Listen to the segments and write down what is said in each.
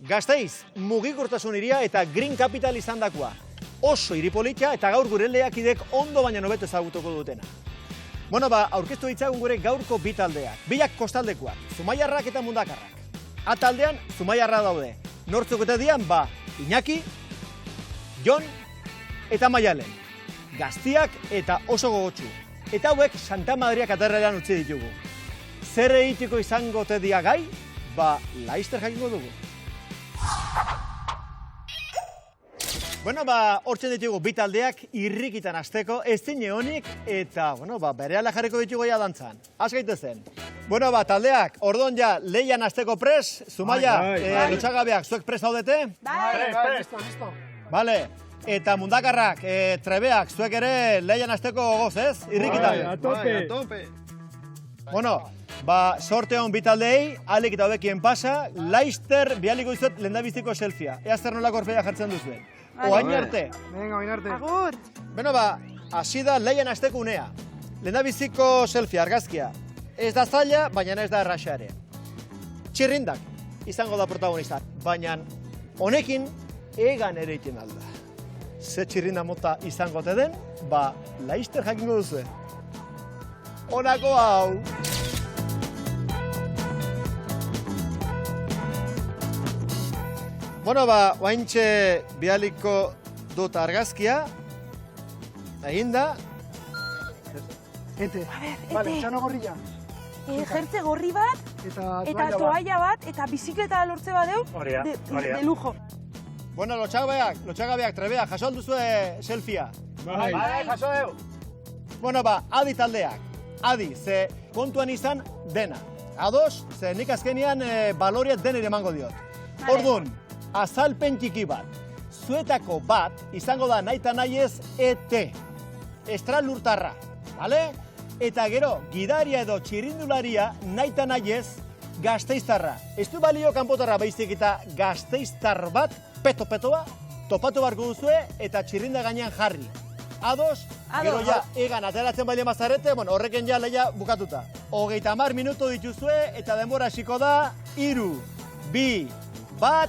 Gasteiz, mugikortasun hiria eta Green Capital izandakoa. Oso hiripolita eta gaur gure lehiakidek ondo baina hobeto ezagutuko dutena. Bueno, aurkeztu ditzagun gure gaurko bi taldeak. Biak kostaldekoak, Zumaiarrak eta Mundakarrak. Ataldean, Zumaiarra daude. Nortzuk eta dian, Iñaki, Jon eta Maialen. Gaztiak eta oso gogotsu. Eta hauek Santa Madriak aterrean utzi ditugu. Zer egiteko izango te dia gai? Laster jakingo dugu. Bueno, hortzen ditugu bi taldeak irrikitan hasteko, ez zine honik, eta, berehala jarriko ditugu ja dantzan. Az gaitezen. Bueno, taldeak, ordon ja, lehian hasteko pres, Zumaia, lotxagabeak, zuek pres daudete? Bai, listo. Vale, eta Mundakarrak, trebeak, zuek ere lehian hasteko gogoz, ez? Irrikitan. A tope. Bueno, sorte hon bi taldeei, alik eta hobekien pasa, laster bialiko izuet lehendabiziko selfia. Ea zer nolako orpeia jartzen duzuen. Oain arte. Venga, oain arte. Agur. Bueno, hasi da lehian hasteko unea. Lehendabiziko selfie argazkia. Ez da zaila, baina ez da erraxa ere. Txirrindak izango da protagonista, baina honekin egan ere iten alda. Ze txirrinda mota izango te den, laster jakingo duzu. Honako hau. Bueno, oaintxe bialiko dut argazkia. Egin da. Ete. A ver, Vale, txano gorrilla. Jertze gorri bat, eta toalla bat, eta bizikleta lortze bat deu, de lujo. Bueno, lotxagabeak, trebeak, jaso alduzue selfia. Bai, jaso deu. Bueno, adi taldeak. Adi, ze kontuan izan dena. Ados, ze nik azkenian baloriat denire emango diot. Orduan, azalpen txiki bat. Zuetako bat izango da nahi eta nahi ez ET. Estralurtarra, bale? Eta gero, gidaria edo txirrindularia nahi eta nahi ez Gasteiztarra. Ez du balio kanpotarra baizik eta Gasteiztar bat, peto-petoa, topatu barko duzue eta txirrinda gainean jarri. Ados, gero ja, egan ateratzen baile mazarete, horreken ja lehia bukatuta. 30 minutu dituzue eta denbora hasiko da 3, 2, 1,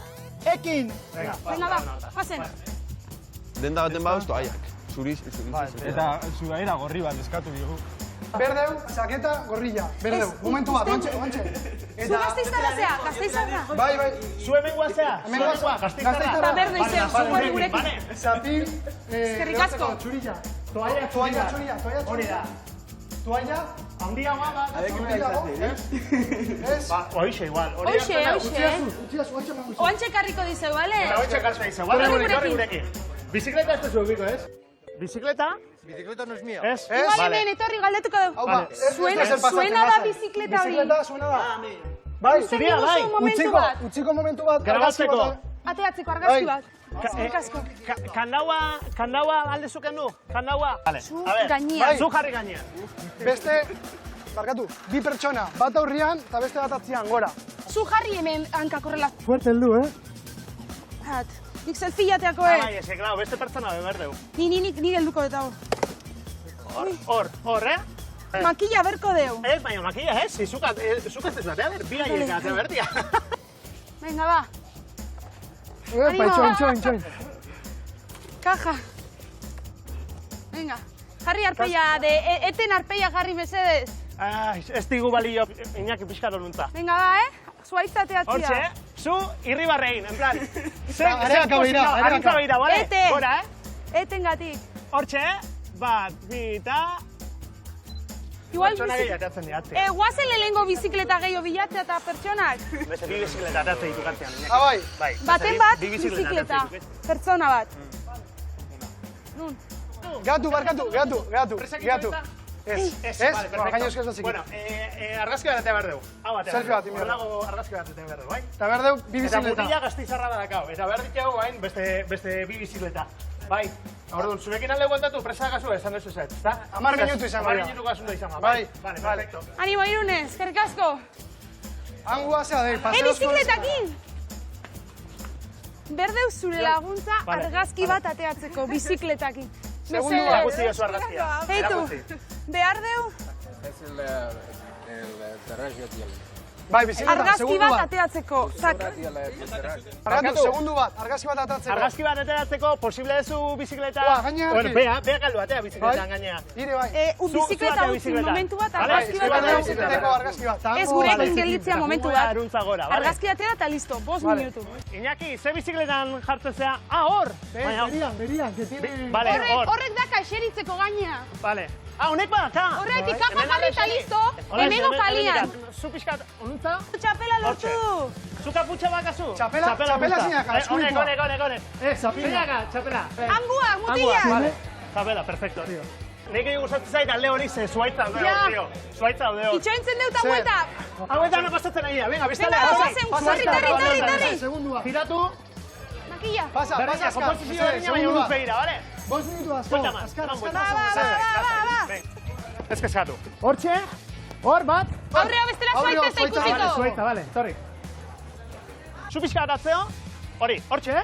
ekin! Venga, pasen. Denda baten bauz, toaiak. Zuriz. Eta zugaira gorri bat eskatu digu. Berdeu, saketa, gorrilla. Berdeu, momentu bat, oantxe. Zu Gasteiztarra zea, Gasteiztarra. Bai. Zu hemen guazea? Gasteiztarra. Eta berde izan, zuhori gurekin. Zapil, Eskerrik asko. txurilla. Toalla Txurilla. Hori da. Toalla. Handia Ez? Oixe, igual. Oixe. Utziazu, oantxe. Oantxe karriko dizeu, bale? Oixe kartza izan, Horri gurekin. Bizikleta ez duzu ubiko, ez? Bizikleta? Bizikleta no es mía. Ez? Igual hemen, etorri galdetuko dugu. Suena da bizikleta hori. Bizikleta, suena da. Bai, Uste zuria, bai. diguzu momentu bat. Utziko momentu bat. Grabatzeko. Ateatzeko argazki bat. Eskerrik asko. Kandaua aldezuken du? Kandaua? Zu gainean. Zu jarri gainean. Beste, barkatu, bi pertsona, bat aurrian eta beste bat atzian, gora. Zu jarri hemen hankak horrela. Fuerte heldu, Nik selfie jateako, Bai, ez, claro, beste pertsona beber deu. Ni gelduko eta Hor, Makilla berko deu. Ez, baina makilla, ez? Zuk ez duzu atea ber, bi gaiek atea berdia. Venga, ba. Itxoin. Kaja. Venga. Jarri arpeia, eten arpeia jarri mesedez. Ez digu balio Iñaki pixka honuntza. Venga, ba, Zuaitzatea atzia. Hortxe, zu irribarrein, en plan. Areaka beira. Areaka beira, bale? Ete. Gora, Eten gatik. Hortxe, bat, bi eta... Igual Pertsona gehiago ateatzen diatzea. guazen lehengo bizikleta gehiago bilatzea eta pertsonak. Beste bi bizikleta ateatzen ditu kartean. Bai. Baten bat, bizikleta. Pertsona bat. Nun. Gatu, barkatu. Ez, gaino eskaz da zikin. Bueno, argazki bat atea behar dugu. Selfie bat, inbiera. Horrelago argazki bat atea behar dugu, bai? Eta berdeu, bi Eta bizikleta. mutila Gasteizarra badakau. Eta behar ditugu bain beste bi bizikleta. Bai, orduan, zurekin alde guantatu presa gazu esan duzu zait, ezta? 10 minutu izango dira. 10 minutu gazu da izango. Bai. Vale, perfecto. Animo, Irune, eskerrik asko. Hangua zea dei, paseo Bizikletakin! Berdeu zure laguntza argazki bat ateatzeko, bizikletakin. Segundo Mesedez. Gutzi oso argazkia. Eitu, behar deu? Es el terrestre, tío. Bai, bizikleta, Argazki segundu bat bat. ateratzeko. Zak, Barkatu, segundu bat, argazki bat atatzeko. Argazki bat ateratzeko, posible duzu bizikleta... Ua, gainera Bueno, argi. bea galdu atea bizikletan gainea. Ire, bai. bizikleta atea utzi, bizikleta. momentu bat, Vale, argazki bat bizikleta ateratzeko. Bizikletako argazki bat. Ez gurekin gelditzea momentu bat. Aruntza gora, vale? Argazki atera eta listo, 5 Vale. minutu. Iñaki, ze bizikletan jartzen zea? Hor! Berian, que tiene... Vale, hor. Horrek da kaixeritzeko gaina. Vale. Honek badaka! Horretik kaja jarri eta listo, hemengo kalian. Zu pixkat, onuntza? Txapela lortu. Zu kaputxa bakazu? Txapela zinaka, eskuikoa. Honek. Zapila. Zinaka, txapela. Angua, mutila. Vale. Txapela, perfecto. Nik gustatzen zait alde hori ze zuaitza daude hor, Ja. tio. Zuaitza daude hor. Itxointzen deuta buelta. Hauetan no pasatzen ari da, venga, bestale. Venga, pasen, tarri. Segundu bat. Giratu, Makilla. Pasa, berdina, azkar. komposizio berdina, baina Segundu urruz bat. begira, bale? 5 minutu azkar. Buelta man, Azkar, eman azkar. buelta. Ez kezkatu. Hortxe, hor bat. Aurrea bestela Aurreo, zuaita ez da zuaita, ikusiko. Zuaitza, bale, torri. Zu pixkat atzeo, hori, hortxe.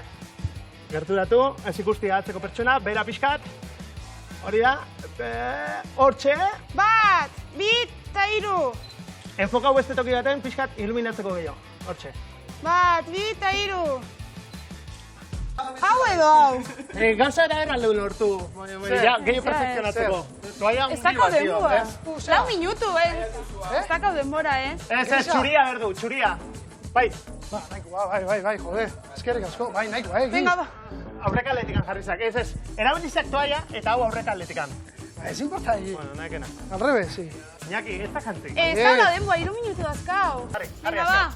Gerturatu, ez ikustia atzeko pertsona, bera pixkat. Hori da, hortxe. 1, 2 eta 3. Enfokau beste toki baten pixkat iluminatzeko gehiago. Hortxe. 1, 2 eta 3. Hau edo hau. Gauza eta erralde lortu. Ja, gehiago perfekzionatzeko. Ez dako denbora. 4 minutu, ez dako denbora, Ez, txuria berdu, txuria. Bai, Ba, nahikoa, bai, jode. Eskerrik asko, bai, nahikoa, Venga, ba. aurreka atletikan jarrizak. Ez, erabilizak toalla eta hau aurreka atletikan. Ez importa, Bueno, nahikena. al revés, sí. Iñaki, ez da jantzik. Ez dako denbora, 3 minutu dazkau. Jarri, Venga, ba.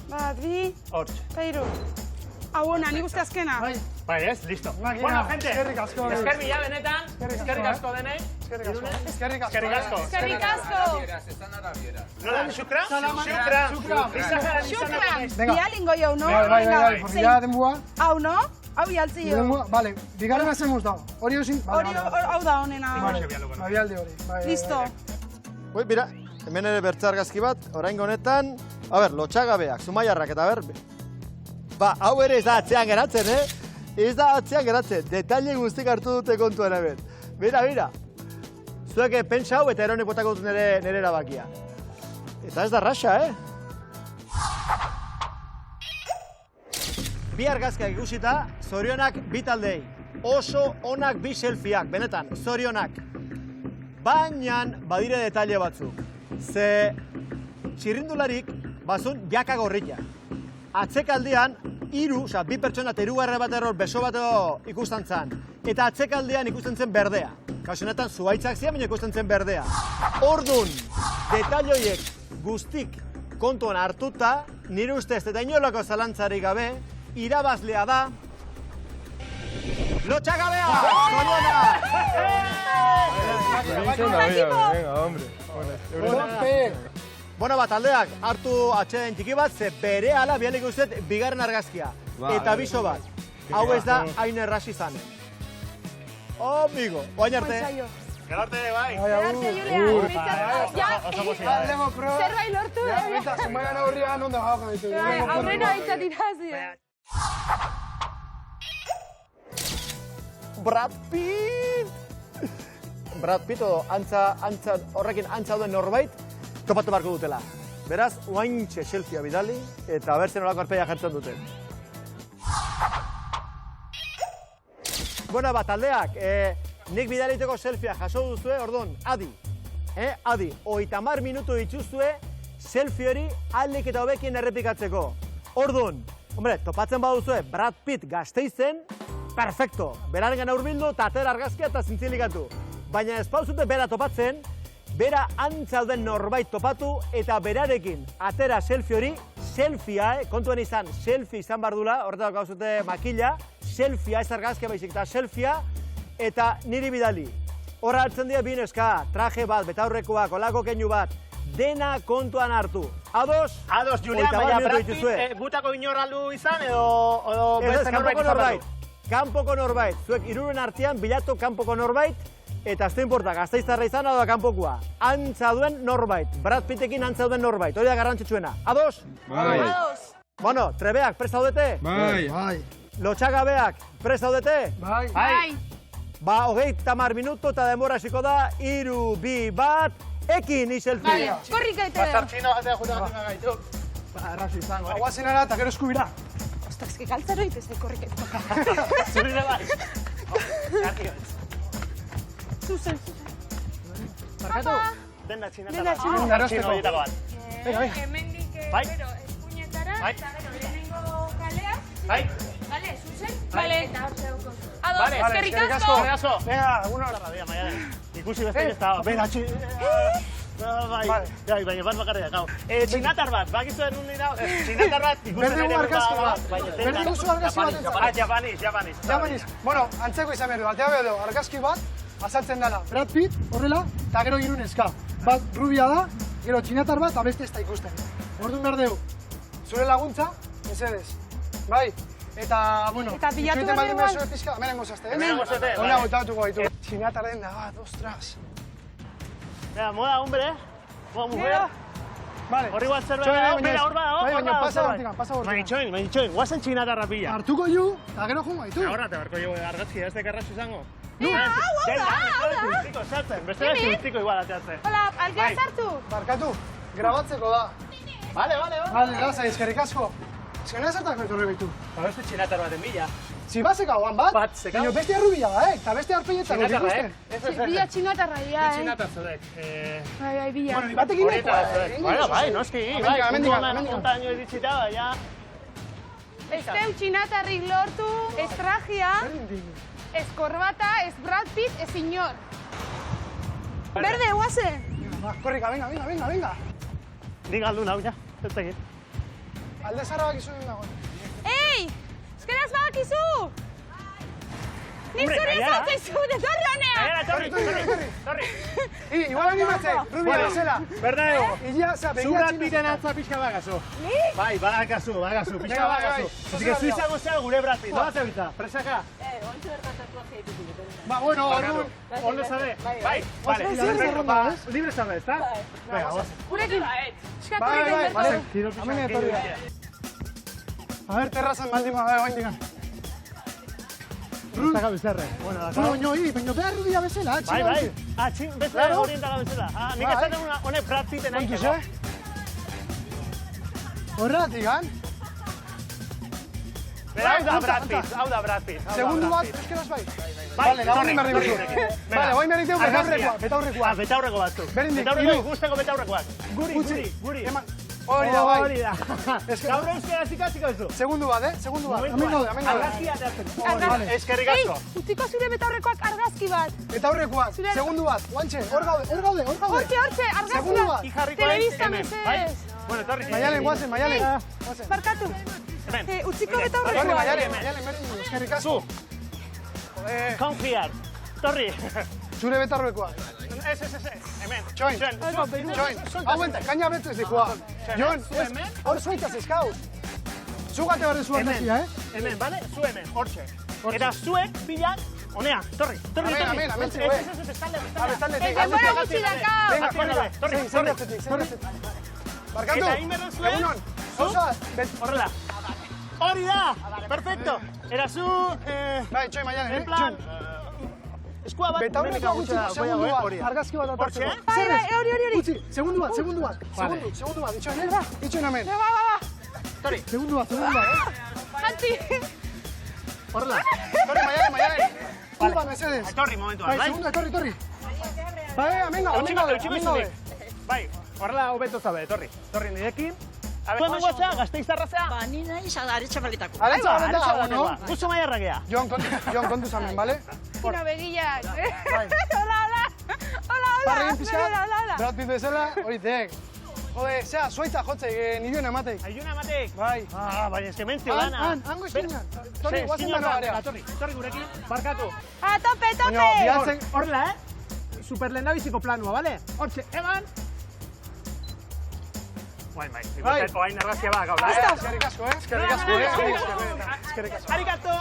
1, 2 Hortxe. eta 3. Hau ona, nik uste azkena. Bai, ez, listo. Makina, Bueno, gente, eskerrik asko. esker mila benetan, eskerrik asko denei. Eskerrik asko. Eskerrik asko. Eskerrik asko. Eskerrik asko. Nola, xukra? Xukran. Venga. Bialingo jau, no? Bai, porque ya denbua. Hau, no? Hau bialtzi jau. Denbua, vale. Bigarren hacemos dado. Hori osin. Hori, hau da honena. Abialde hori. Bai, Listo. Ui, bira, hemen ere bertze argazki bat, oraingo honetan, a ber, lotxagabeak, zumaiarrak eta ber, ba, hau ere ez da atzean geratzen, Ez da atzean geratzen, detaile guztik hartu dute kontuan hemen. Bira. Zuek pentsa hau eta eronek botako dut nire erabakia. Eta ez da raxa, Bi argazkiak ikusita, zorionak bi taldei. Oso onak bi selfieak, benetan, zorionak. Baina badire detaile batzuk. Ze txirrindularik bazun jaka gorrilla. Atzekaldean, bi pertsona eta hirugarren bat error beso bat ikusten zen. Eta atzekaldean ikusten zen berdea. Kasu honetan zuhaitzak zian, baina ikusten zen berdea. Ordun, detaile horiek guztik kontuan hartuta, nire ustez eta inolako zalantzarik gabe, irabazlea da... Lotxagabea! Bueno, bat, taldeak hartu atxeden txiki bat, ze bere ala bialik usteet bigarren argazkia. Eta biso bat. Hau ez da hain erraz izan. Amigo, oain arte. Gero arte, bai. Gerarte, Julia. Zerbait lortu, Eta, zumaian aurrian ondo jaukan ditu. Aurrena aintzat irazi. Brad Pitt! Brad Pitt horrekin antza duen norbait, topatu barko dutela. Beraz, oaintxe selfia bidali, eta berzen olako arpeia jartzen duten. Bueno, bat, taldeak, nik bidaliteko selfia jaso duzue, orduan, adi. Adi, 30 minutu dituzue selfie hori ahalik eta hobekien errepikatzeko. Orduan, hombre, topatzen baduzue Brad Pitt Gasteizen, perfecto. Beraren gana hurbildu eta atera argazkia eta zintzilikatu. Baina ez pauzute bera topatzen, bera antzauden norbait topatu eta berarekin atera selfie hori, selfia, kontuan izan, selfie izan bardula, horretak gauzute makila, selfia, ez argazkia baizik eta selfia, eta niri bidali. Horra hartzen dira bi neska, traje bat, betaurrekoak, olako keinu bat, dena kontuan hartu. Ados? Ados, Julian, baina Brad Pitt gutako inorraldu izan edo beste norbait izan badu? Kanpoko norbait, zuek hiruren artean bilatu kanpoko norbait, eta ez da importa, Gasteiztarra izan edo kanpokoa. Antza duen norbait, Brad Pittekin antza duen norbait, hori da garrantzitsuena. Ados? Bai. Ados. Bueno, trebeak, prest zaudete? Bai. Lotxagabeak, prest zaudete? Bai. Bai. Ba, 30 minutu eta denbora hasiko da, 3, 2, 1, ekin iselfia. Korrika ite. Txino batea jura gaitu. Arrazu izango, Aguazenara eta gero eskubira. Ostras, que galtzaro itez da korriketu. Zurire bai. Zuzen. Barkatu. Denda txinata Denda bat. txinata. Denda erosteko. Horietako bat. Hemendik, Bai. gero, eskuinetara, Bai. eta gero, lehenengo kalea. Bai. Bale, zuzen? Bai. Bale, eta hor zeuko. Ados, Vale, eskerrik eskerrik asko. Abrazo. Venga, egunon. Dia, Maialen. Ikusi beste ez da. Bera, bai, baina bat bakarria, gau. Txinatar bat, bakizuen nun dira, txinatar bat, ikusten Berde ere argazki bat. Berde duzu argazki bat entzat. Japaniz. Bueno, antzeko izan behar du, altea behar du, argazki bat, azaltzen dela. Brad Pitt, horrela, eta gero hiru neska. Bat rubia da, gero txinatar bat, eta beste ez da ikusten. Orduan behar dugu, zure laguntza, mesedez. Bai, eta, bueno, Eta bilatu itxoiten behar baldin igual. behar zure pizka, hemen engozazte, Hemen gozate, bai. Hona gotatuko gaitu. Txinataren da bat, ostras. Mira, moda hombre, moda mujer. Vale. Horri bat zerbait Txoin, dago, baina bera, ez. hor badago, Bai, hor baina badago pasa zerbait. hortikan, pasa hortikan. Baina guazen txinatarra pila. Hartuko ju, eta gero jungo gaitu. Ahorrate, barko jo argazki, ez dekarrazu izango. Hau da. Beste da zurtiko igual ateatzen. Hola, algea sartu. Barkatu, grabatzeko da. Vale. Vale, lasai, eskerrik asko. Ezkena zertako etorri baitu. Beste txinatar baten bila. Zibazek hauan bat? Bat, zekau. Baina beste arrubia da, eta beste arpeietan Txinatarra, ikusten. Bila txinatarra dira, Txinatar zurek. Bai, bila. Bueno, batekin Horietara nahikoa, zurek. Bueno, bai, noski, bai. Amendikan. Montaño iritsita, baina... Ez teu txinatarrik lortu, ez tragia, ez korbata, ez Brad Pitt, ez inor. Berde, guaze. Korrika, venga. Diga aldun hau, ja. Ez egin. Alde zara bakizu dago. Ei! Eskeraz badakizu! Ni Hombre, zure kaiara. zautzaizu, detorri honea! Aiara, torri. Igual animatzen, rubia bezala. Berdeo. Illa, oza, begia Zubrat biten atza pixka bagazu. Bai, badakazu, pixka Venga, bai, bagazu. bai. Así que zu izango zea gure Brad Pitt, nola zebitza, presaka? Ba, bueno, orduan. Ondo zabe? Bai, vale. libre zabe, ez? Libre zabe, ezta? Venga, vamos. Gurekin. Bai, vale. Tiro Hemen etorri da. A ver, terrazan baldin bada, oain digan. Zaka bizarre. Bueno, da, Baina behar rubia bezala, Bai. Txin, bezala Claro. orientala bezala. Nik Bai. esaten una honek Brad Pitten nahi. Kontuz, Horregatik, gan? Hau da Brad Pitt. Segundu bat, eskeraz bai. Bai, Vale, lagunin berri torri. duzu. Vale, oain berri dugu betaurrekoa. Betaurreko batzuk. Berdin dik, Betaurreko hiru. guzteko betaurrekoak. Guri. Eman, hori da, bai. Hori da. Gaur euskera zikaziko ez du. Segundu bat, Segundu bat. Hemen gaude. Argazkia ateatzen. Vale. Eskerrik Ei, asko. utziko zure betaurrekoak argazki bat. Betaurrekoak, segundu bat. Guantxe, hor gaude. Hortxe, argazki Segundu bat. bat. Ijarriko Telebista hemen. Bai? mesedez. Bueno, torri. Maialen, guazen. Barkatu. Hemen. Utziko Torri, betaurrekoak. Maialen, berdin du. Eskerrik asko. Confiar. Torri. Zure betaurrekoak. Ez. Hemen. Txoin. Hauen, kaina betu ez dikoa. Jon, hor zuaitaz eskauz. Zugate behar dezu argazkia, Hemen, bale? Zu hemen, hortxe. Eta zuek bilak, honea, torri. Amen, bestalde. Denbora gutxi dakau. Venga, Torri. zein atzetik. Barkatu, Eta egin behar zuen? egunon. Gauza, Horrela. Hori da! Perfecto! Era zu... bai, txoi Maialen, En plan... Eskua bat... Betaurrekoa gutxiko, segundu bat, argazki bat atartzeko. Hortxe? Bai, hori. Utzi, segundu bat. Vale. Segundu bat, itxoin hemen. Ba. Torri. Segundu bat. Jantzi. Horrela. Torri, Maialen. Kulpa, mesedez. Torri momentuan, Bai, bai? segundu, torri. Bai, hemen gaude. Bai, horrela hobeto zabe, torri. Torri nirekin. Zuen mengoatzea, gazteizarrazea? Ba, ni nahi aretsa baletako. Aretsa baleta, no? Guzo maia erragea. Jon, kontuz hemen, bale? Kino begillak. Bai. Hola. Parregin pixka, Hola. Brad Pitt bezala, hori tek. Jode, zea, zuaitza jotze, niluen amatek. Aiuna ematek. Bai. Baina eske mentzio lana. Hango eskinean. Torri, guazen dara barea. Torri gurekin, barkatu. Tope. Baina, bihatzen, Horrela, Super lehendabiziko planua, bale? Hortxe, eman. Bai. Oain argazkia bat, gaur. eskerrik asko, Eskerrik asko. Arigato.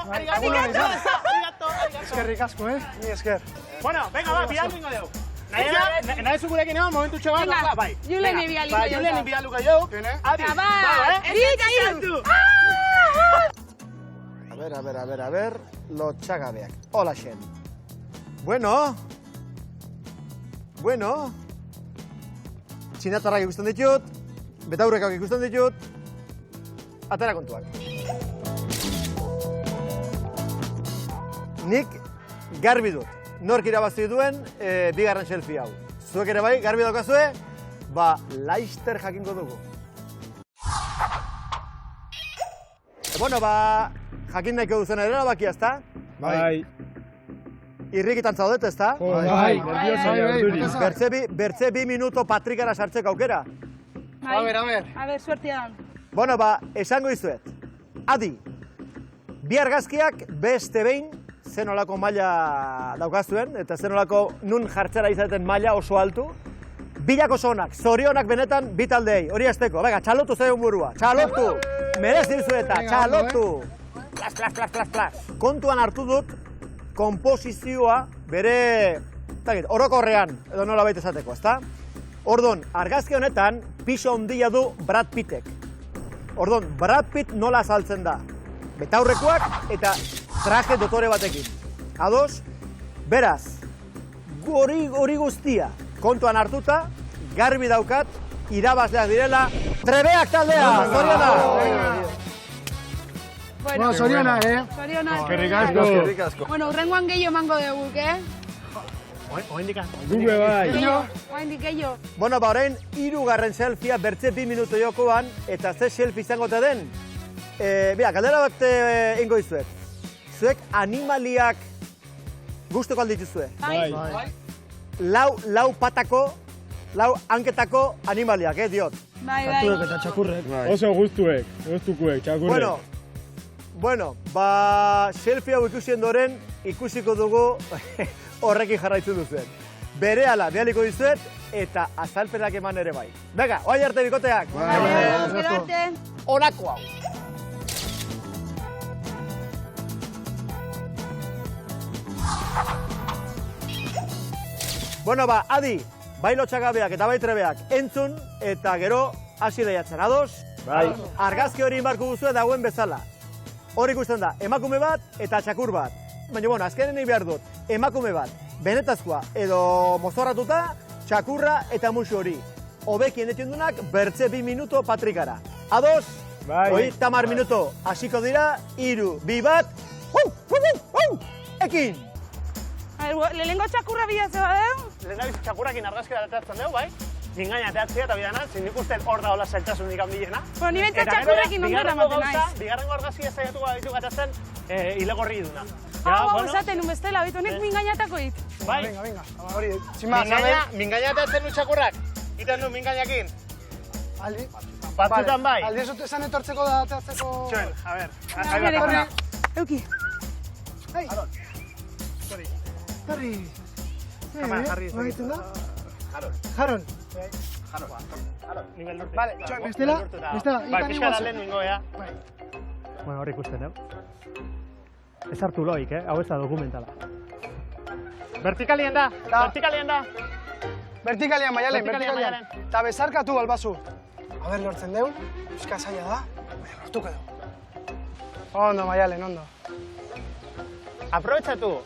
Eskerrik asko, Ni esker. Bueno, venga, va, bidal bingo deu. Nahi zu gurekin egon, momentu txobat, Venga, bai. Julen ibialiko jau. Julen ibialuko jau. Adi. Bai, A ver, lotxagabeak. Hola, xen. Bueno. Txinatarrak ikusten ditut, betaurrekak ikusten ditut, atera kontuak. Nik garbi dut. Nork irabazi duen bigarren selfie hau. Zuek ere bai, garbi daukazue, ba, Laster jakingo dugu. Bueno, ba, jakin nahiko duzen ere erabakia, ezta? Bai. Irrikitan zaudet, ezta? Bai, nervioso jaurduri. Bertze 2 minuto Patrikara sartzeko aukera. A ver. A ver, suertean. Bueno, ba, esango izuet. Adi, bi argazkiak beste behin zenolako maila daukazuen, eta zenolako nun jartzera izaten maila oso altu. Bilak oso onak, zorionak benetan bi taldei, hori azteko. Venga, txalotu zaion burua, txalotu! Merezi dizueta, txalotu! Plas. Kontuan hartu dut, konposizioa bere orokorrean, edo nola baita esateko, ezta? Orduan, argazki honetan, piso handia du Brad Pittek. Orduan, Brad Pitt nola azaltzen da? Betaurrekoak eta traje dotore batekin. Ados? Beraz, hori guztia kontuan hartuta, garbi daukat, irabazleak direla, Trebeak taldea! Zorionak! Bueno, zorionak, Zorionak. Eskerrik asko. Bueno, urrengoan gehiago emango duguk, Gure bai. Oaindik gehiago. Bueno, ba, orain, 3. selfia bertze 2 minuto jokoan, eta ze selfie izango te den? Galdera bat ingo izuet. Zuek animaliak gustuko aldituzue. Bai. Lau patako, lau hanketako animaliak, diot. Bai. eta txakurrek. Oso gustukuek, txakurrek. Bueno, ba, selfie hau ikusien doren, ikusiko dugu horrekin jarraitzen duzuen. Berehala, bialiko dizuet, eta azalpenak eman ere bai. Venga, oai arte bikoteak! Gero arte. Honako hau! Bueno, ba, adi, bai lotxagabeak eta bai trebeak entzun, eta gero hasi lehiatzen. Ados? Bai. Argazki hori inbarku duzue dagoen bezala. Hor ikusten da, emakume bat eta txakur bat. Baina, bueno, azkenen egin behar dut, emakume bat, benetazkoa edo mozorratuta, txakurra eta musu hori. Hobekien etxendunak, bertze 2 minuto Patrikara. Ados? Bai. 30 minuto hasiko dira, 3, 2, 1, ekin! Lehenengo txakurra bilatze badeu? Lehendabiz txakurrakin argazki bat ateratzen dugu, bai? Mingaina ateatzea eta bidanan, zin nik uste hor daola zailtasunik handiena. Bueno, ni bentsat txakurrekin ondo eramaten naiz. Bigarrengo argazki ez zaiatuko ditu gatatzen hilegorri iduna. Hau, esaten un bestela, bitu honek mingainatako hit. Bai, Venga. Hori, txima, zabe. mingaina ateatzen du txakurrak. Iten du mingainakin. Aldi. Batzutan bai. Aldi ez dut esan etortzeko da, ateatzeko... Txuen, a ber. Horri. Euki. Hai. Sorry. Jarri. Kamara, jarri. Horritzen da? Jaron. Nivel norte. Vale, bestela. Bai, pixka da lehen ningo, ea. Bueno, hor ikusten, Ez hartu loik, hau ez da dokumentala. Vertikalien da, vertikalien da. Vertikalian, Maialen, Vertikalian, vertikalian. Ta bezarkatu albazu. A ber, lortzen deu. Euska zaila da. Baina, lortuko deu. Ondo, Maialen, ondo. Aprobetxatu.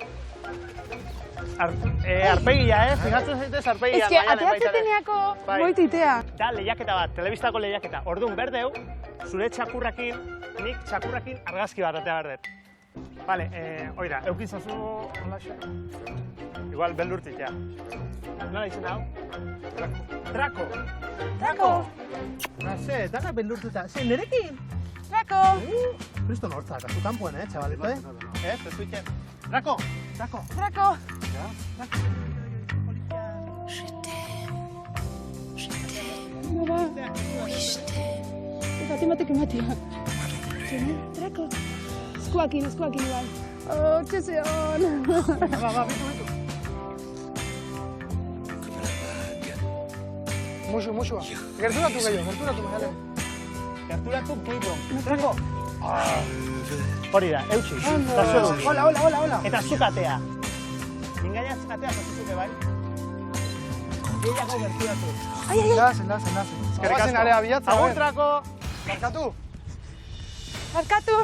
Arpegia, fijatzen zaitez arpegia. Ez que, ateatzen teneako moititea. Da, lehiaketa bat, telebistako lehiaketa. Orduan, berdeu, zure txakurrakin, nik txakurrakin argazki bat atea berdet. Vale, oira, eukizazu, holaxe. Igual, beldurtik, ja. Nola izan hau? Drako. Drako. Ze, dana beldurtuta. Ze, nerekin? Drako. Kristo nortzak, azutan puen, txabalete? Ez duitzen. Drako. Drako. Batek ematea. Drako. Eskuakin igual. Oh, txezeon. Ba, bitu. Musua. Gerturatu gehiago, Maialen. Gerturatu gehiago. Drako. Hori da, eutxi. Hola. Eta zukatea. Mingaina zukatea zazuzute bai. Gehiago gerturatu. Enlaze. Eskerrik area bilatza. Agur, Drako. Barkatu. Barkatu.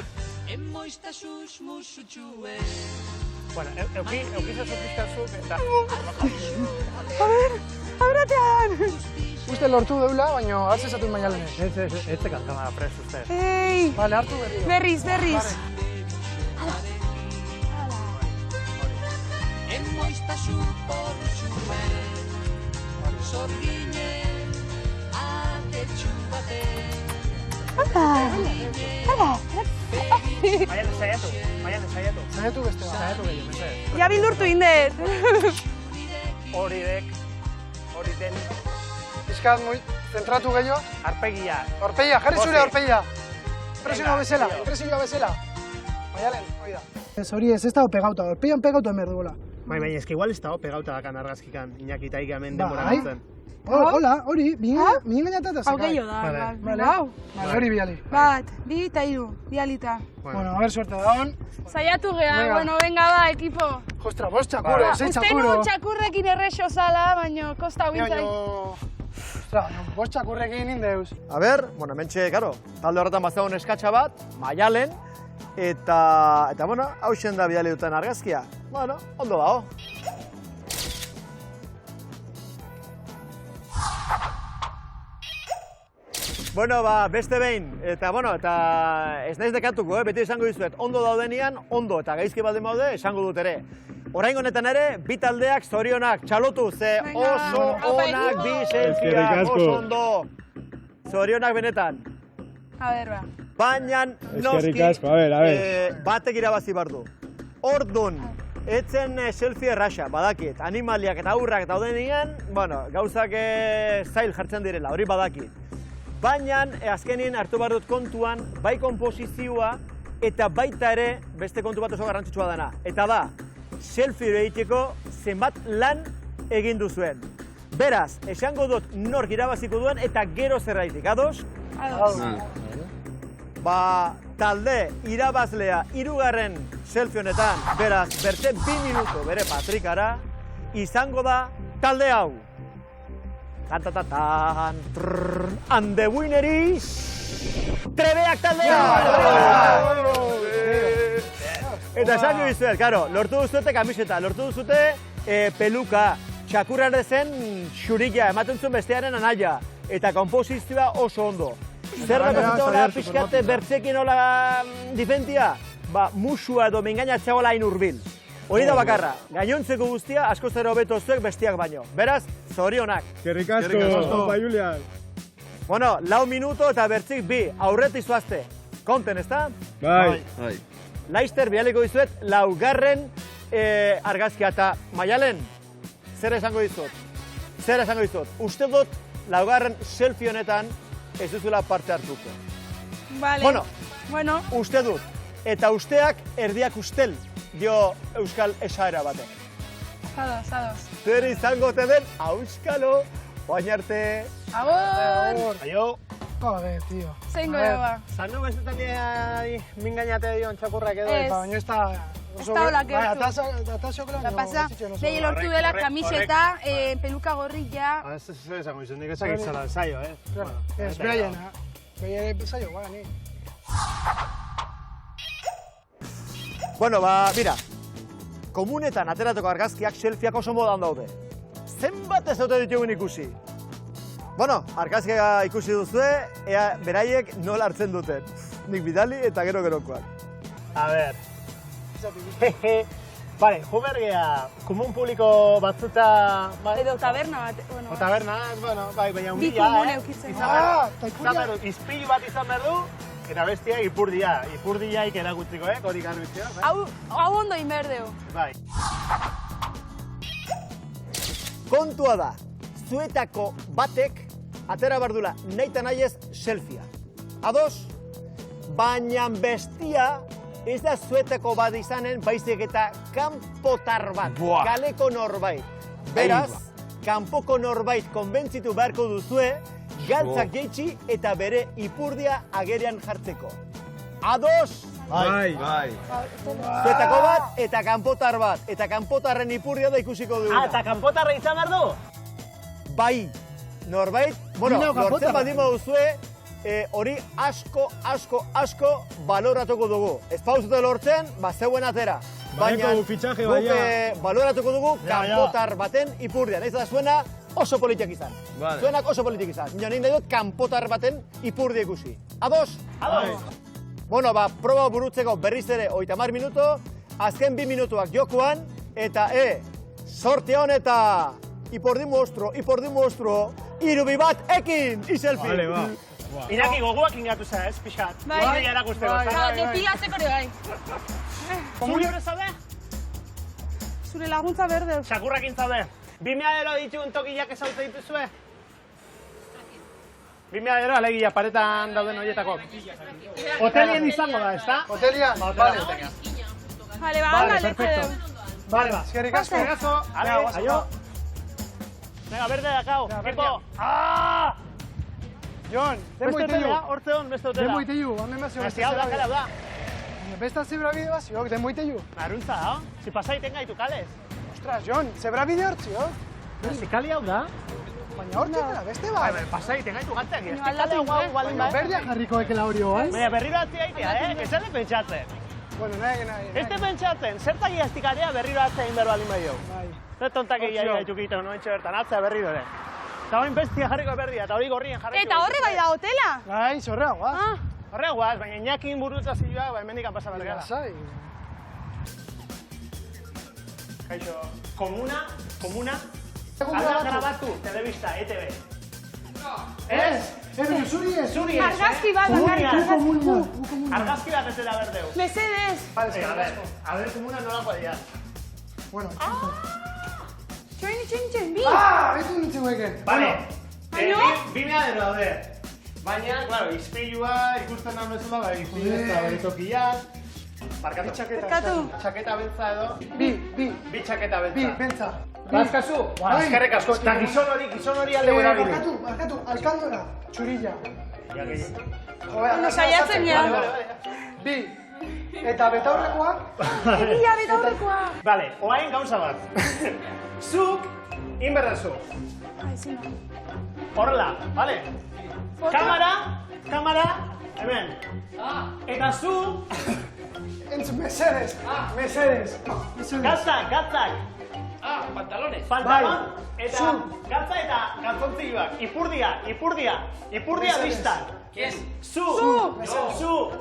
Bueno, eukizazu pizkazuk eta... A ver, abratean. Uste lortu deula, baina hartze esatu Maialenek. Ez tekat kamara prest, uste. Ei, Vale, hartu berriro. berriz. Maialen, saiatu. Zaitu beste bat. Saiatu gehiago, mesedez. Ja bildurtu indet. Hori den, Pizkat muy zentratu gehiago. arpegia. Horpeia, jarri zure Pozik. horpeia. Presioa bezala, tío. presioa bezala. Maialen, hori da. Ez hori ez dago pegauta, horpeian pegauta emer duela. Baina, eski igual ez dago pegauta dakan argazkikan, Iñaki eta hemen denbora Bai. hartzen. Hola, hori, mingen gainata eta Hau zakai. gehiago da. Vale. Vale, Hau. Vale, hori biali. Bat, bi eta hiru, bialita. Bueno, a ver, suerte dagoen. Saiatu gea, Venga. bueno, venga ba, ekipo. Ostra, bost txakuro, sei Uste txakuro. nu txakurrekin errexo zala, baina kosta Baina, bintzai. ostra, bost txakurrekin indeuz. A ber, bueno, mentxe, karo, talde horretan bazagon eskatxa bat, Maialen, eta bueno, hausen da bidali duten argazkia. Bueno, ondo dago. Bueno, ba, beste behin, eta ez naiz dekatuko, beti esango dizuet, ondo daudenean, ondo, eta gaizki baldin baude, esango dut ere. Oraingo honetan ere, bi taldeak zorionak txalotu, ze oso onak bi Eskerrik selfieak, asko. oso ondo. Zorionak benetan. A ber, ba. Baina, noski, Eskerrik asko, a ver. batek irabazi behar du. Ordun, etzen selfie erraxa, badakit, animaliak eta aurrak daudenean, bueno, gauzak zail jartzen direla, hori badakit. Baina, azkenin hartu behar dut kontuan, bai konposizioa eta baita ere beste kontu bat oso garrantzitsua dena. Eta da, selfie egiteko zenbat lan egin duzuen. Beraz, esango dut nork irabaziko duen eta gero zerraitik, ados? Ados. Ba, talde irabazlea hirugarren selfie honetan, beraz, berte 2 minutu bere patrikara, izango da talde hau. Tantatatan, and the winner is... Trebeak taldea! Eta esan dizuet, karo, lortu duzute kamiseta, lortu duzute peluka, txakurra zen xurilla, ematen zuen bestearen anaia, eta konposizioa oso ondo. Zer da pasatu pixkate bertzekin hola difentia? Ba, musua edo mengainatzea hola hain hurbil. Hori da bakarra, gainontzeko guztia asko zer hobeto zuek bestiak baino. Beraz, zorionak. Eskerrik Eskerrik asko, asko. opa Julian. Bueno, 4 minuto eta bertzik 2, aurretik zoazte. Konten, ezta? Bai. Bai. Laister bialiko dizuet, 4. argazkia eta Maialen, zer esango dizut? Zer esango dizut? Uste dut, 4. selfie honetan ez duzula parte hartuko. Vale. Bueno, Uste dut. Eta usteak erdiak ustel dio euskal esaera batek. ados. Zer izango te den, auskalo, oain arte. Agur! Aio, Joder, tío. Zeingo A ver, ba. zandu ez dut mingainate dion txakurrak edo. Ez. Baina ez da... Ez da hola gertu. Eta xokla... La pasa, behi lortu dela kamiseta, peluka gorrilla. Ez esango izan, nik ezak izala zaio, Ez, behaiena. Behaiena zaio, gara, ni. Bueno, ba, mira, komunetan ateratako argazkiak selfieak oso modan daude. Zenbat ez dute ditugun ikusi? Bueno, argazkia ikusi duzue, ea beraiek nola hartzen duten. Nik bidali eta gero-gerokoak. A ber. Bale, jubergea, komun publiko batzuta... Edo taberna bat, bueno. O taberna, bueno, bai, baina Bi undia, komun eukitzen. Izan behar du, izpilu bat izan behar du, eta bestia ipurdia. Ipurdiaik erakutziko, hori garbitzea. Hau ondo inberdeu. Bai. Kontua da, zuetako batek atera bardula nahi eta nahi ez selfia. Ados? Baina bestia ez da zuetako bat izanen baizik eta kanpotar bat, Buah. kaleko norbait. Beraz, kanpoko norbait konbentzitu beharko duzue, galtzak jeitsi eta bere ipurdia agerian jartzeko. Ados? Bai. Bai. Zuetako bat eta kanpotar bat. Eta kanpotarren ipurdia da ikusiko duguna. Eta kanpotarra izan behar du? Bai, norbait, bueno, Ni nau lortzen kanpotarra. baldin baduzue, hori asko baloratuko dugu. Ez pauzute lortzen, zeuen atera. Baina Badeko fitxaje guk baina. baloratuko dugu Ja, ja. kanpotar baten ipurdian. Ez da zuena, oso politiak izan. Vale. Zuenak oso politik izan. Nio nik nahi dut kanpotar baten ipurdia ikusi. Ados? Ados. Bueno, proba burutzeko berriz ere 30 minuto, azken 2 minutuak jokuan, eta sorte honeta, ipordi monstruo, irubi bat ekin, iselfi. Vale, va. Inaki gogoak ingatu za, ez, pixkat. Bai. Erakusteko. Depilatzeko ere bai. Komunio hori zaude? Zure laguntza berde. Txakurrakin zaude. 2000 dituen tokiak ezaute dituzue? 2000 alegia paretan dauden horietako. Hotelien izango da, ezta? Hotelian, Ba, vale. hotelean. Vale, Vale, anda, perfecto. Vale, ba. Eskerrik asko. Eskerrik asko. Ale, guazen. aio. Venga, berde dakau. Ekipo. Ah! Jon, demo Beste iteio. hotela, hortze hon, beste hotela. Demo iteio, handen mazio. Beste hau da, kala da. Besta zebra bide bazio, demo iteio. Naruntza, hau? Si pasaiten gaitu kales. Ostras, Jon, zebra bide hortzio. Si kali hau da. Baina hortzitara, beste bat. Pasaiten gaitu gatzeak. Ez aldatu kale hau ingo, baldin Baina bai. berdia jarriko ekela hori bai? Baina berriro atzi aitea, Ez zale pentsatzen. Bueno, nahi. Ez te pentsatzen, zertak iaztik area berriro atzea egin behar baldin bai jau. Bai. Zer tontak egia gaituk egiten noentxe bertan, atzea berriro ere. Eta hori bestia jarriko berdia, eta hori gorrien jarriko. Eta horre bai da hotela. Bai, zorrea, guaz. Ah, Horrega guaz, baina Iñakin burutazioa, hemendikan pasa bergara. Lasai. Kaixo, komuna, Egun alda grabatu. grabatu, telebista, ETV. Ez? Zuri ez. Zuri ez, argazki bat, Komunia. bakarrik. Argazki bat ez dela berdeu. Mesedez. A ver, komuna nolako dira. Bueno, Txoin, bi. betu nintzen gueken. Vale, Baino? bi meadero daude. Baina, claro, izpilua ikusten nahi bezala, bai, izpilu ez da hori tokiak. Barkatu. Barkatu. Txaketa beltza edo. Bi, Txaketa beltza. bentsa. Baskazu? Bai. Eskerrik asko. Eta gizon hori alde erabili. Barkatu, alkandora. Txurilla. Ondo saiatzen ja. Bi. Eta betaurrekoak. Egia betaurrekoa. Vale, oain gauza bat. Zuk, inberdazu. Horrela, vale? Kamera, hemen. Eta zu, Entzun, mesedez. Mesedez. gatzak. Pantalones. Pantalon, eta gatza eta galtzontzioak. Ipurdia biztan. ¿Quién? Zu.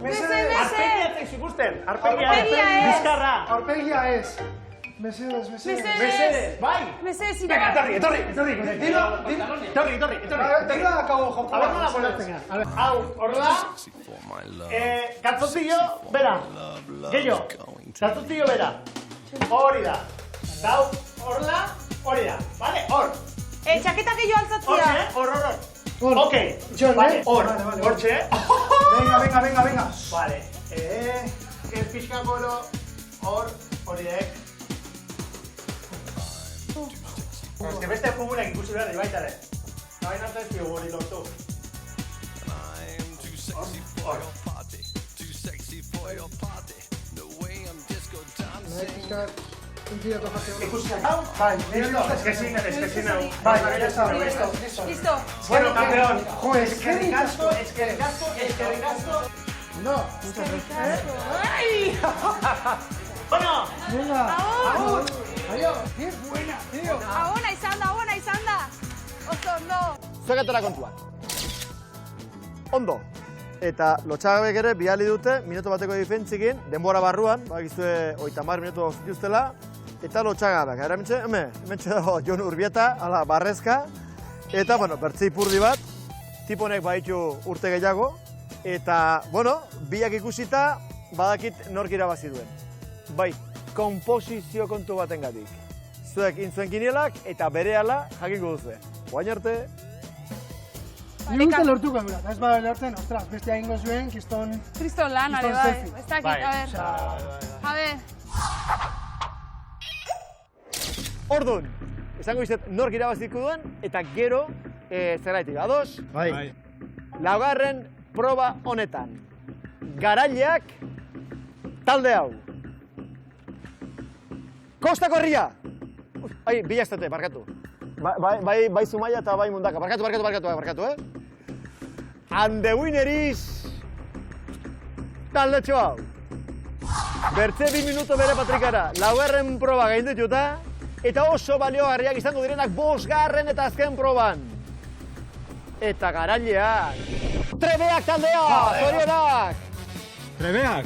Mesedez. Arpegia ez ikusten. Aurpegia ez. Bizkarra. Aurpegia ez. Mesedez. Mesedez, bai. Mesedez Venga, irabazi. etorri. Etorri. Dilo da kabo joko. A ver, nola moldatzen gara. Hau, horrela. Galtzontzio, bera. Gehiago. Galtzontzio, bera. Hori da. Dau, horrela, hori da. Vale, hor. Txaketa gehiago altzatzia. Hor. Hor. Ok. Jon, Vale, hor. Vale. Hortxe. Venga. Vale. Ez pixka goro, hori dek. Ez que beste fumunek ikusi behar, baita ere. Baina ez diogu hori lortu. Ikusi hau? Bai, Es que sin hau. Bai, listo. Listo. Bueno, campeón. Jo, Eskerrik asko. No. Ai! Bueno, Venga. Agur! Aio. Qué buena, tío. Agona izan da. Oso ondo. Zuekatera kontuak. Ondo. Eta lotxagabek ere bihali dute, minuto bateko difentzikin, denbora barruan, bakizue 30 minutu zituztela, eta lotxagabek. Hementxe dago Jon Urbieta, ala barrezka, eta, bueno, bertze ipurdi bat, tiponek baditu urte gehiago, eta, bueno, biak ikusita, badakit nork irabazi duen. Bai, komposizio kontu batengatik. Zuek intzuen kinielak, eta berehala jakiko duzue. Guain arte! Ni uste lortuko gura, ez bada lortzen, ostras, bestia egingo zuen, kiston Lan, are bai. selfie. Ez dakit, Bai. a ver. Ordun, esango izet nork irabaziko duen, eta gero zeraitik. Ados? Bai. Laugarren proba honetan. Garaileak talde hau. Kostako herria! Ai, bilaztate, barkatu. Bai Zumaia eta bai Mundaka. Barkatu, Andeuineriz taldetxo hau. Bertze 2 minuto bere patrikara. Laugarren proba gaindituta, eta oso baliogarriak izango direnak 5. eta azken proban. Eta garaileak, Trebeak taldea, zorionak! Trebeak.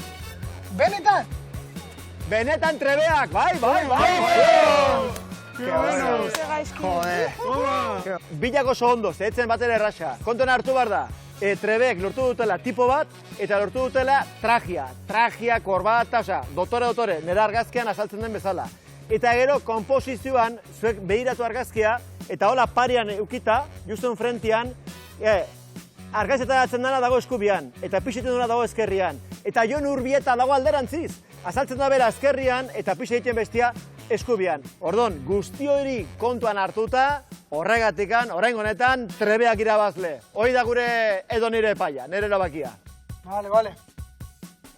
Benetan! Benetan Trebeak, bai! Bilak oso ondo, zehetzen bat ere erraxa. Kontuan hartu behar da, Trebeek lortu dutela tipo bat, eta lortu dutela tragia, korbata, osea, dotore, nire argazkian asaltzen den bezala. Eta gero, konposizioan, zuek behiratu argazkia, eta hola parian eukita, justun frentian, argazetatzen dena dago eskubian, eta pixetan dena dago eskerrian. Eta Jon Urbieta dago alderantziz, azaltzen da bera eskerrian, eta pixe egiten bestia eskubian. Ordon, guzti hori kontuan hartuta, horregatikan, orain honetan, Trebeak irabazle. Hoi da gure edo nire epaia, nire erabakia. Vale.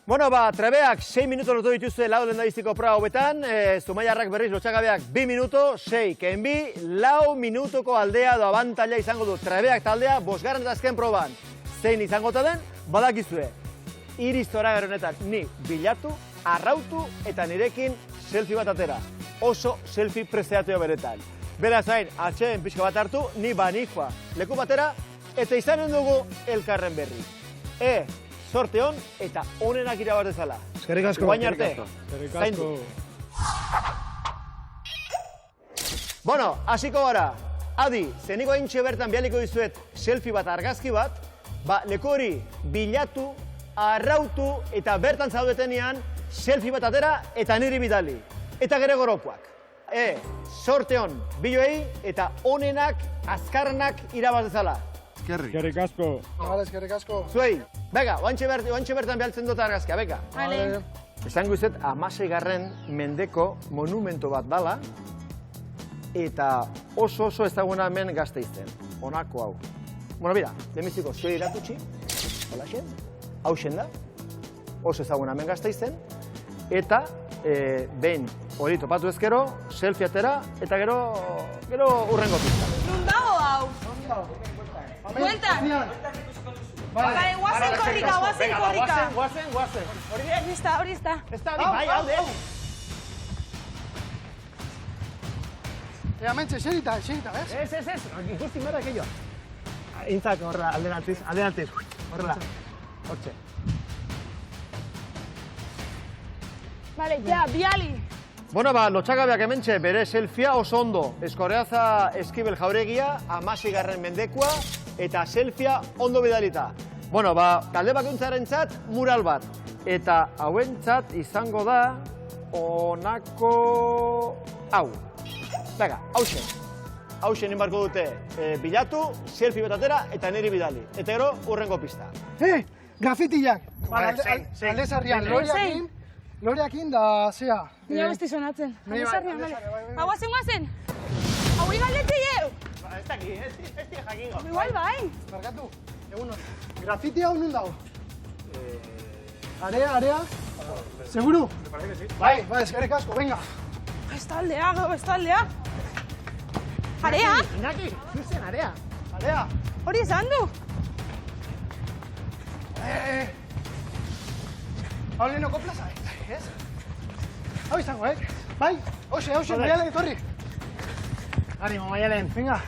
Bueno, Trebeak 6 minuto lortu dituzte lau lehendabiziko proba hauetan, Zumaiarrak berriz lotxagabeak 2 minuto, 6, kenbi, 4 minutuko aldea edo abantaila izango du Trebeak taldea 5. eta azken proban. Zein izangota den, badakizue. Iriz Zoragar honetan ni bilatu, arrautu eta nirekin selfie bat atera. Oso selfie preziatu beretan. Beraz hain, atxeen pixka bat hartu, ni banikoa leku batera, eta izanen dugu elkarren berri. Sorte hon eta onenak irabaz dezala. Eskerrik asko. Guain arte. Zaindu. Bueno, hasiko gara. Adi, zeniko haintxe bertan bialiko dizuet selfie bat, argazki bat, leku hori bilatu, arrautu eta bertan zaudetenean selfie bat atera eta niri bidali. Eta gero gorokoak. Sorte hon biloei eta onenak, azkarrenak irabaz dezala. Eskerrik asko. Vale, eskerrik asko. Zuei, bega, oantxe bertan behaltzen dut argazkia, bega. Vale. Esango izet, 16. mendeko monumento bat dala, eta oso ezaguna hemen Gasteizten. Honako hau. Bueno, mira, demiziko, zuei iratutxi, hola xen, hau xen da, oso ezaguna hemen Gasteizten, eta behin hori topatu ezkero, selfie atera, eta gero urrengo pista. Nun dago hau? Bueltan. Vale, guazen korrika. Guazen. Hori está. Ez da, bai, haude. Mentxe, xerita, ez? Ez, ikusti mera keio. Intzak horrela, alderantziz, horrela. Hortxe. Vale, ja, biali. Bueno, lotxagabeak hementxe bere selfia oso ondo. Eskorreaza Eskibel Jauregia, 16. mendekoa, eta selfia ondo bidalita. Bueno, talde bakuntzarentzat mural bat. Eta hauentzat izango da honako hau. Bega, hausen. Hausen inbarko dute bilatu, selfie bat atera eta niri bidali. Eta gero urrengo pista. Grafitiak. Zein. Aldezarrian, Loreakin da, zea. Nire besti sonatzen. Aldezarrian, bale. Guazen. Hau galdetzei eu. Ez daki, ez di jakingo. Igual bai. Barkatu, egun hon. Grafiti hau nun dago? Area? Seguru? Bai, eskerrik asko, venga. Bestaldea. Area? Inaki, zuzen, area. Area. Hori esan du. Hau lehenoko plaza, ez? Hau izango, Bai, hoxe, Maialen etorri. Animo, Maialen. Venga.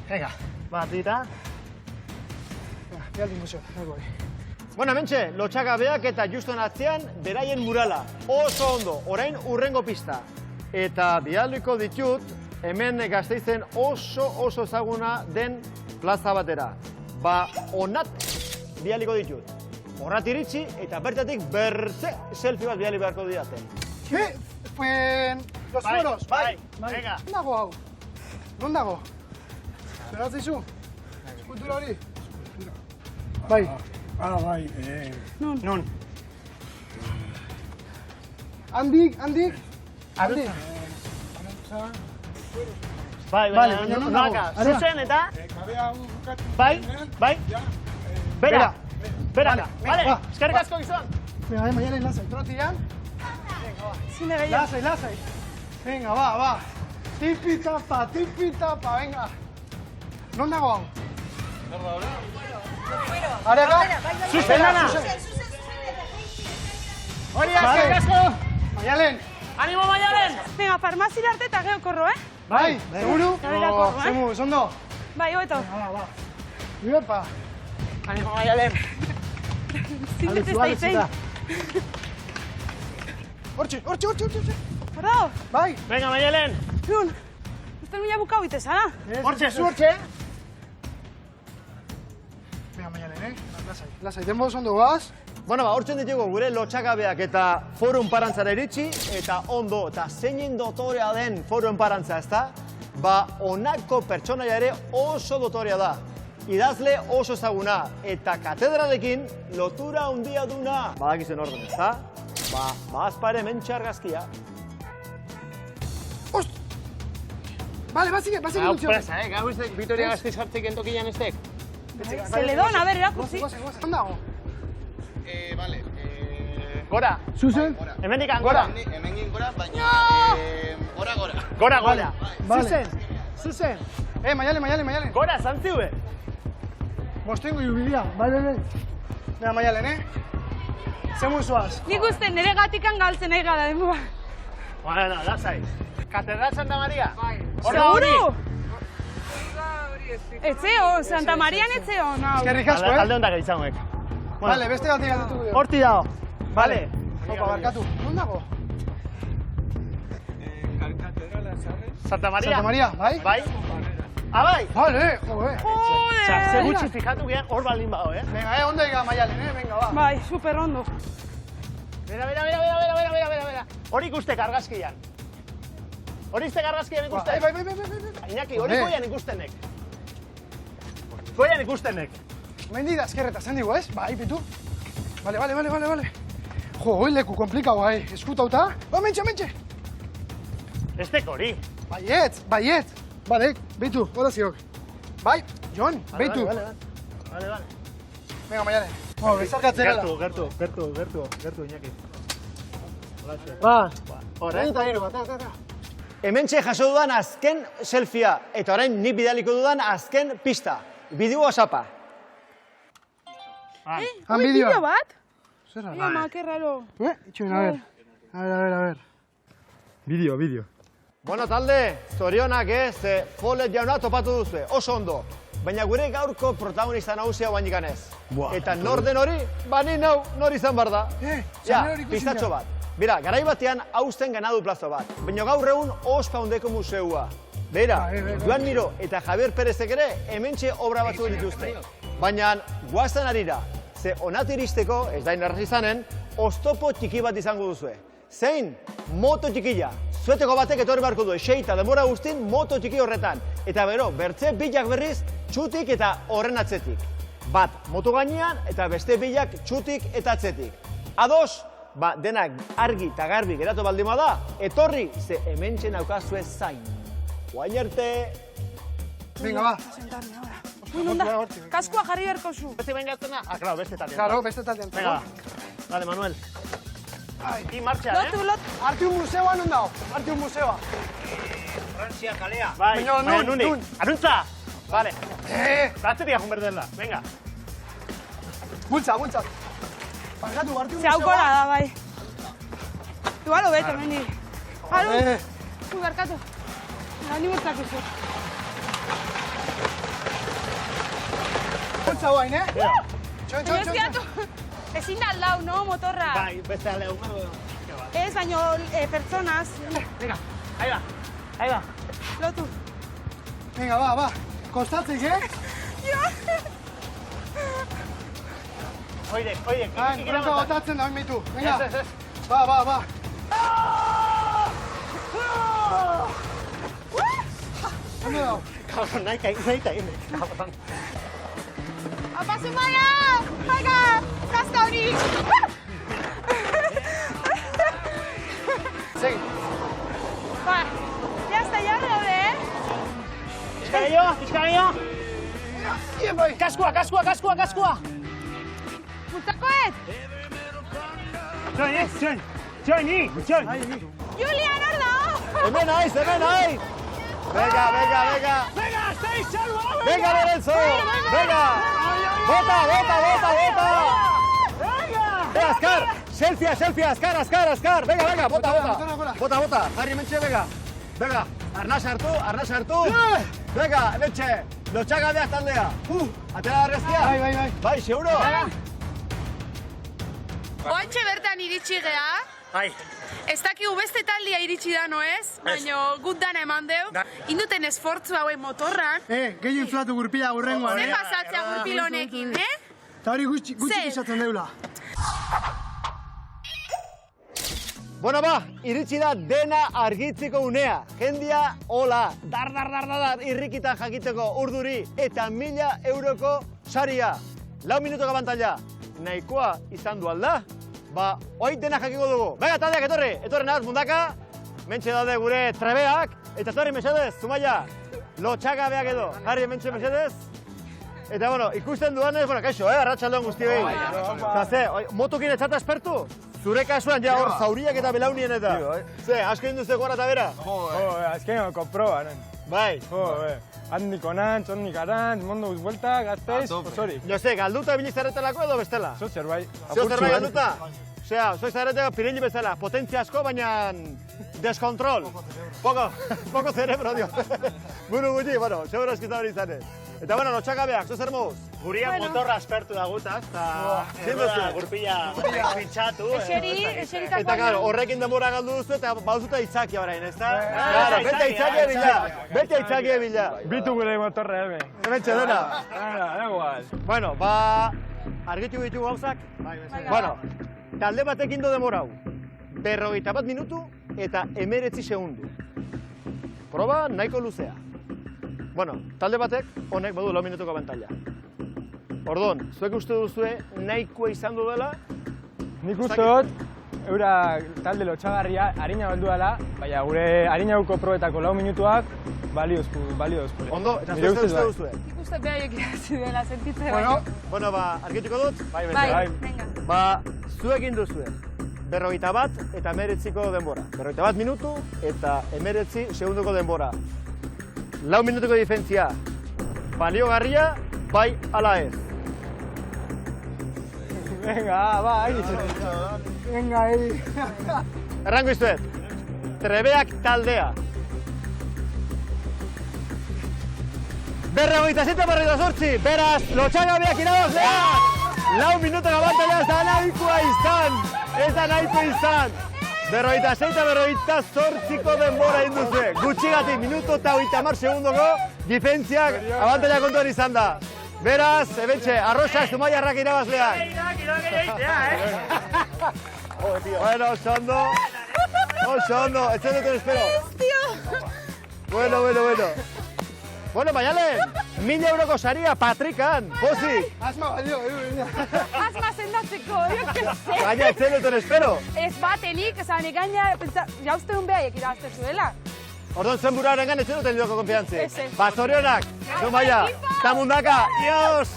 Venga, tita. Bialdi museo, nago Bueno, hementxe, lotxagabeak eta juston atzean beraien murala. Oso ondo, orain urrengo pista. Eta bialdiko ditut, hemen Gasteizen oso ezaguna den plaza batera. Onat bialiko ditut. Horrat iritsi eta bertatik bertze selfie bat biali beharko didate. Los Fueros, bai. Venga. Non dago hau? Non dago? Beratzeizu? Eskultura hori? Bai. Bai. Nun. Handik? Bai, non dago? Zuzen eta... Bai. Bera. Vale, eskerrik asko gizon. Venga, Maialen, lasai. Trotian? Zine gehiago. Lasai. Venga, va. Tipi-tapa, venga. Non dago hau? Areaga? Zuzen lana. Hori da, eskerrik asko. Maialen. Animo Maialen! Venga, farmazira arte eta gero korro, Bai, seguru? Gabera korro, Zemu, zondo? Bai, hobeto. Ba. Iepa. Animo Maialen! Zintet ez da itzein. Hortxe. Hor dago? Bai. Venga, Maialen! Nun, uste nula bukau itezara. Hortxe, zu hortxe! Venga, Maialen, Lasai, denbo zondo goaz. Bueno, hortzen ditugu gure lotxagabeak eta forum parantzara iritsi, eta ondo, eta zeinen dotorea den forum parantza, ezta? Ba, honako pertsonaia ere oso dotorea da. Idazle oso ezaguna, eta katedralekin lotura handia duna. Badakizen orden, ezta? Ba, azpare mentxe argazkia. Ost! Vale, basik Hau dutxo. presa, gau iztek Vitoria Gasteiz hartzik entokian estek. Zeledon, a ber, erakutzi. Ondago? Vale. Gora! Zuzen? Hemendik gora! Hemen gora, baina... Gora. Gora! Vale. Zuzen! Maialen. Gora, zantziue! Mostengo jubilia. Bai. Venga, Maialen, Zemu zoaz. Nik uste nire gatikan galtzen nahi gara denboa. Bueno, lasai. Katedral Santa Maria? Bai. Seguru? Etzeo, Santa Marian etzeo, nau. Eskerrik asko, Alde hondak egitzamuek. Vale, beste bat egatuko dugu. Horti dago. Vale. Opa, barkatu. Non dago? Santa Maria? Santa Maria, bai? Bai? Ah, bai? Vale, joe. Ze gutxi fijatu gian hor baldin bago, Venga, ondo ega, Maialen, venga, ba. Bai, super ondo. Bera. Hori ikustek argazkian. Hori iztek argazkian ikustek? Bai. Iñaki, hori goian ikustenek. Goian ikustenek. Mendi da eskerreta zen digu, ez? Bai, pitu. Vale. Jo, hoi leku komplikau, bai. Eskutauta. Ba, mentxe. Estek hori. Baiet. Badek, bitu, hola ziok. Bai, Jon, bitu. Vale. Venga, Maialen. Bezarkatzerela. Gertu, Iñaki. Ba, Horre? eta gero, ta. Hementxe jaso dudan azken selfia, eta orain nik bidaliko dudan azken pista. Bideo WhatsAppa. Han Ui, bideoa. bideo bat? Zer da? Ama, que raro. Itxuen, a ver. Bideo. Bueno, talde, zorionak ze Follett jauna topatu duzue, oso ondo. Baina gure gaurko protagonista nagusia guainik ganez. Eta nor den hori, ni nau, nor izan bar da. Ja, pistatxo bat. Bera, garai batean hausten ganadu plazo bat. Baina gaur egun ospa hundeko museua. Bera, Joan Miro eta Javier Perezek ere hementxe obra batzuk dituzte. Baina guaztan arira, ze onatu iristeko, ez da inarraz izanen, oztopo txiki bat izango duzue. Zein? Moto txikila. Zueteko batek etorri beharko du, eseita denbora guztin moto txiki horretan. Eta bero, bertze bilak berriz txutik eta horren atzetik. Bat moto gainean eta beste bilak txutik eta atzetik. Ados, denak argi eta garbi geratu baldin bada, etorri ze hementxe naukazue zain. Guain arte! Venga, ba. Sentarme ahora. Uy, nonda, kaskua jarri beharko zu. Beste bengatzena? Ah, claro, beste taldean. Claro, beste taldean. Venga, ba. Vale, Manuel. Y marcha, Lotu. Arti un museoa non dago? Arti un museoa. Frantzia kalea. Bai, Baina, nun. Aruntza! Vale. Batzeria jun berdela. Venga. Bultza. Barkatu, arti un Zehauko museoa. da, bai. Igual hobeto, mendi. Aru. Uy, barkatu. Ni bultzako zu. Bultza guain, Txon. Estiatu. Ezin da aldau, no, motorra? Bai, beste alde ungo. Ez, baino pertsonaz. Venga, ahí va. Lotu. Venga, ba. Kostatzik, Oide. Bronka botatzen da, mitu. Venga. Ez. Ba. Ondo dago. Cabrón, nahi egin. Cabrón. Apa, Zumaia! Haiga! Kaska hori! Segi. Ba, jazta, jarri daude, Pizkageio. Ie, bai. Kaskua. Bultzakoet! Join. Julian, hor da! Hemen naiz! Venga! Venga, estáis salvo. Venga, Lorenzo! Venga! Bota! Venga. Azkar! selfie, azkar. Venga, bota. Jarri mentxe, venga. Venga, arnaz hartu. Venga, mentxe, lotxagabeak taldea. Atera arrezkia. Bai. Bai, seguro. Oantxe bertan iritsi gea. Bai. Ez dakigu beste taldea iritsi da, no ez? Baina gut dana eman deu. Induten esfortzu hauen motorran. Gehien zuatu gurpila gurrengoan. Ze pasatzea gurpil honekin, Eta hori gutxi pisatzen deula. Bueno, iritsi da dena argitzeko unea. Jendia, hola, dar, irrikitan jakiteko urduri eta 1000 euroko saria. 4 minutuko abantaila. Nahikoa izan du alda? Hoi dena jakiko dugu. Venga, taldeak etorri nahaz mundaka. Mentxe daude gure trebeak. Eta etorri mesedez, Zumaia. Lotxagabeak edo. Jarri mentxe mesedez. Eta, bueno, ikusten duanez, kaixo, arratsaldeon guztioi. Eta ze, motokin etxata espertu? Zure kasuan, ja hor zauriak eta belaunien eta. Ze, asko induze gora eta bera? Azkeneko proba, nen. Bai. Handiko nantz, ondik arantz, mondo buelta, gazteiz, osorik. Jo, ze, galduta bilizaretelako edo bestela? Zo zerbait. Zeo zerbait galduta? Osea, zoi zareteko Pirelli bezala, potentzia asko, baina deskontrol. Poko cerebro, dio. Buru gutxi, bueno, seguro eskizta hori izanez. Eta, bueno, lotxagabeak, zo zer moduz? Guria motorra aspertu da gutaz, eta gurpila pintxatu. Eseritako. Eta, claro, horrekin denbora galdu duzu eta bauzuta itzaki orain, ezta? Claro, bete aitzakia bila. Bitu gure motorra, hemen. Hementxe dena. Egual. Bueno, argitu ditugu gauzak. Bueno, talde batek indo denbora hau. 51 minutu eta 19 segundu. Proba nahiko luzea. Bueno, talde batek honek badu 4 minutuko abantaila. Orduan, zuek uste duzue nahikoa izan du dela? Nik uste dut, eura talde lotxagarria harina baldu dela, baina gure harinauko probetako 4 minutuak baliozku. Ondo, eta zuek uste duzue? Nik uste behaiek irazi dela, sentitzen. Bueno, argituko dut? Bai, venga. Zuek induzue. 51 eta 19ko denbora. 51 minutu eta 19 segunduko denbora. 4 minutuko diferentzia. Baliogarria, bai ala ez. Venga, bai. Venga, Errango izuet. Trebeak taldea. 47-48, beraz, lotxagabeak irabazleak! 4 minutuko abantaila ez da nahikoa izan. 46-48ko denbora induzue. Gutxigati, minutu eta 30 segundoko diferentziak abantaila kontuan izan da. Beraz, ebentxe, arroxak Zumaiarrak irabazleak. Bueno, oso ondo, etzen duten espero. Bueno. Bueno, Maialen, 1000 euroko saria, Patrikan, pozik. Asma balio, Asma sendatzeko, jo que se. Gaina, etzen duten espero. Ez batenik, esan egaina, jauzte duen behaiek irabazte zuela. Orduan zen buraren gan etzen duten lioko konfiantzi. Ez. Zorionak, Zumaia, eta mundaka, ios.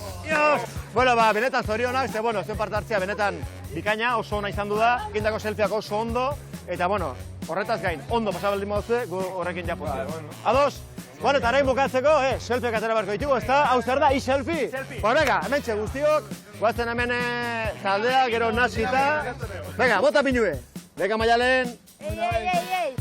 Bueno, benetan zorionak, ze, bueno, zuen parte hartzea benetan bikaina, oso ona izan du da, gindako selfieak oso ondo, eta, bueno, horretaz gain, ondo pasabaldin moduzue, gu horrekin japozi. Ados? Bueno, eta arain bukatzeko, selfieak atera barko ditugu, ez da? Hau zer da, i-selfie? Venga, hementxe guztiok, guatzen hemen taldea, gero nasita. Venga, bota pinue. Venga, Maialen. Ei.